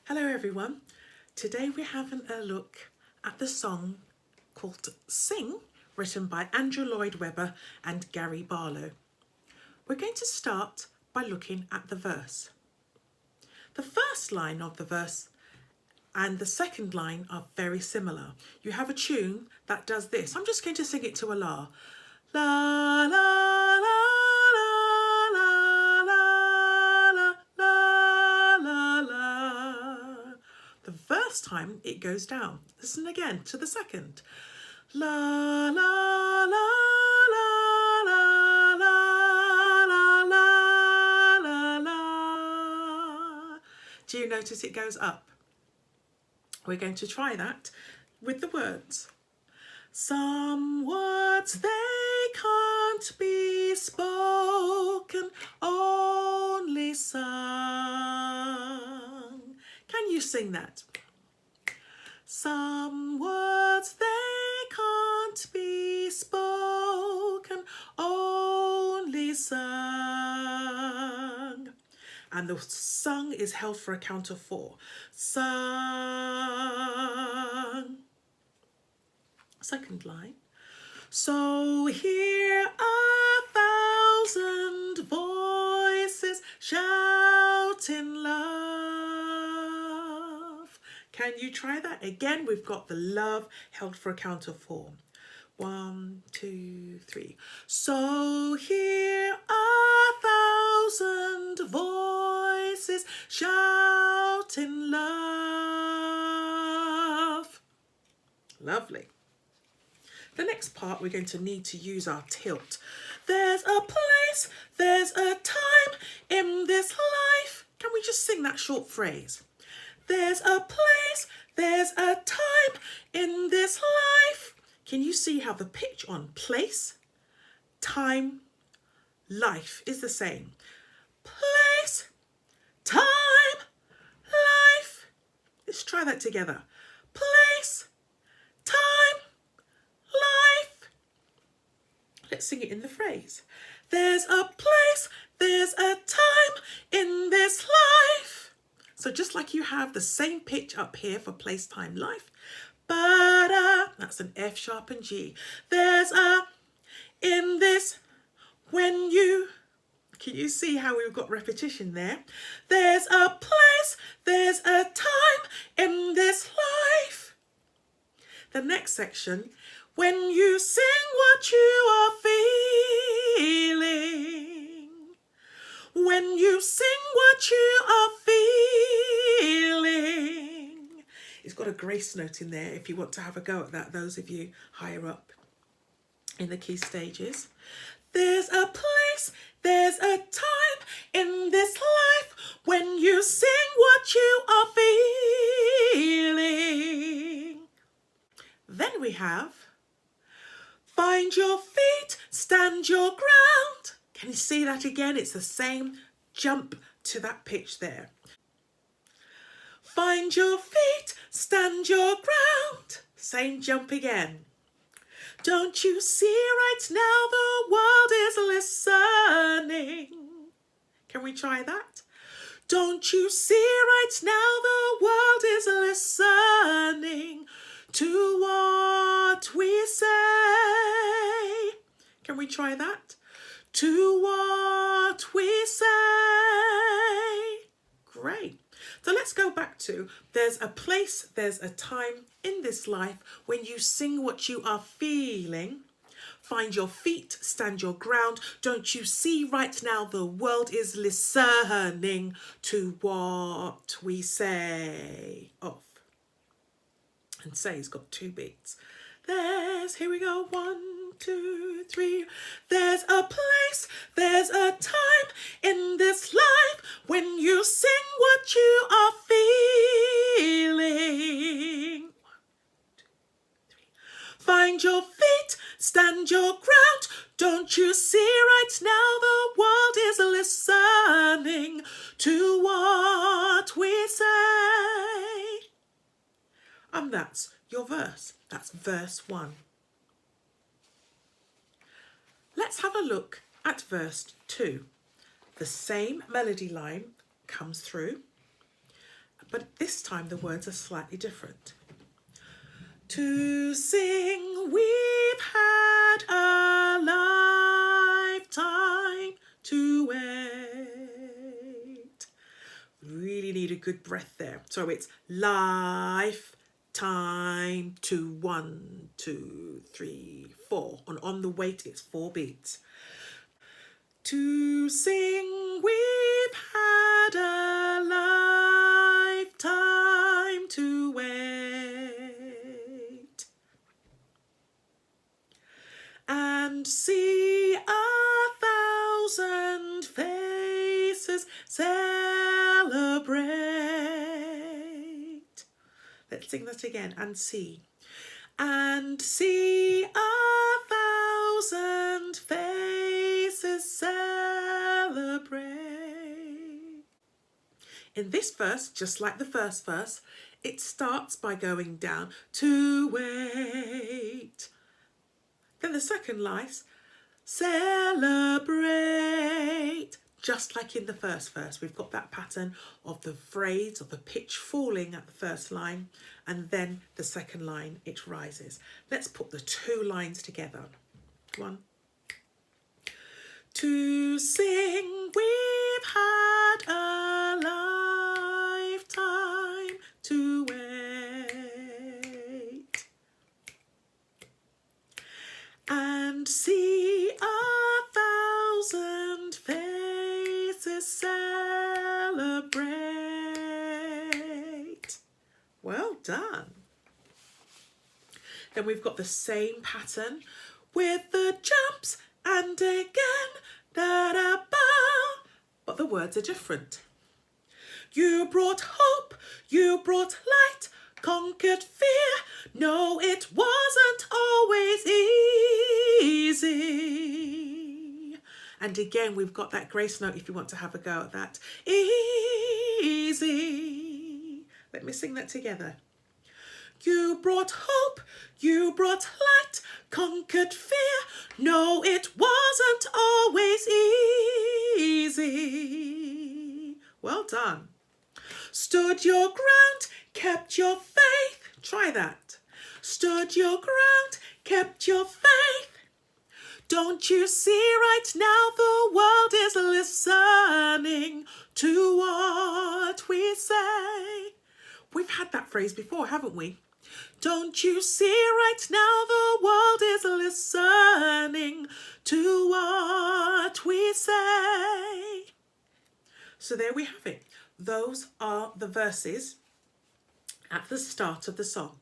Hello everyone. Today we're having a look at the song called Sing, written by Andrew Lloyd Webber and Gary Barlow. We're going to start by looking at the verse. The first line of the verse and the second line are very similar. You have a tune that does this. I'm just going to sing it to a la. La la la la la la la la la. The first time it goes down. Listen again to the second. La la la la la la la la la la. Do you notice it goes up? We're going to try that with the words. Some words they can't be spoken, only sung. Can you sing that? Some words they can't be spoken, only sung. And the sung is held for a count of 4. Sung. Second line. So hear 1,000 voices shouting love. Can you try that? Again, we've got the love held for a count of 4. 1, 2, 3. So hear 1,000 voices shouting love. Lovely. The next part, we're going to need to use our tilt. There's a place, there's a time in this life. Can we just sing that short phrase? There's a place, there's a time in this life. Can you see how the pitch on place, time, life is the same? Place, time, life. Let's try that together. Place, time, life. Let's sing it in the phrase. There's a place, there's a time in this life. So just like you have the same pitch up here for place, time, life, ba-da, that's an F sharp and G. There's a in this when you, can you see how we've got repetition there? There's a place, there's a time in this life. The next section, when you sing what you are feeling. When you sing what you are feeling. It's got a grace note in there if you want to have a go at that, those of you higher up in the key stages. There's a place, there's a time in this life when you sing what you are feeling. Then we have find your feet, stand your ground. Can you see that again? It's the same jump to that pitch there. Find your feet, stand your ground. Same jump again. Don't you see right now the world is listening? Can we try that? Don't you see right now the world is listening to what we say? Can we try that? To what we say. Great. So let's go back to, there's a place, there's a time in this life when you sing what you are feeling. Find your feet, stand your ground. Don't you see right now the world is listening to what we say. Off. And say's got 2 beats. Here we go, 1, 2, 3. There's a place, there's a time in this life when you sing what you are feeling. 1, 2, 3. Find your feet, stand your ground. Don't you see right now the world is listening to what we say? And that's your verse. That's verse 1. Let's have a look at verse 2. The same melody line comes through, but this time the words are slightly different. To sing, we've had a lifetime to wait. Really need a good breath there. So it's lifetime to 1, 2, 3, 4. And on the wait, it's 4 beats. To sing, we've had a lifetime to wait, and see 1,000 faces celebrate. Let's sing that again. And see 1,000 faces celebrate. In this verse, just like the first verse, it starts by going down to wait. Then the second line, celebrate. Just like in the first verse, we've got that pattern of the phrase, of the pitch falling at the first line, and then the second line, it rises. Let's put the 2 lines together. 1. To sing, we've had a lifetime to wait, and see 1,000 faces celebrate. Well done. Then we've got the same pattern with the jumps and again, da-da-ba, but the words are different. You brought hope, you brought light, conquered fear. No, it wasn't always easy. And again, we've got that grace note if you want to have a go at that. Easy. Let me sing that together. You brought hope, you brought light, conquered fear. No, it wasn't always easy. Well done. Stood your ground, kept your faith. Try that. Stood your ground, kept your faith. Don't you see right now the world is listening to what we say? We've had that phrase before, haven't we? Don't you see right now the world is listening to what we say? So there we have it. Those are the verses at the start of the song.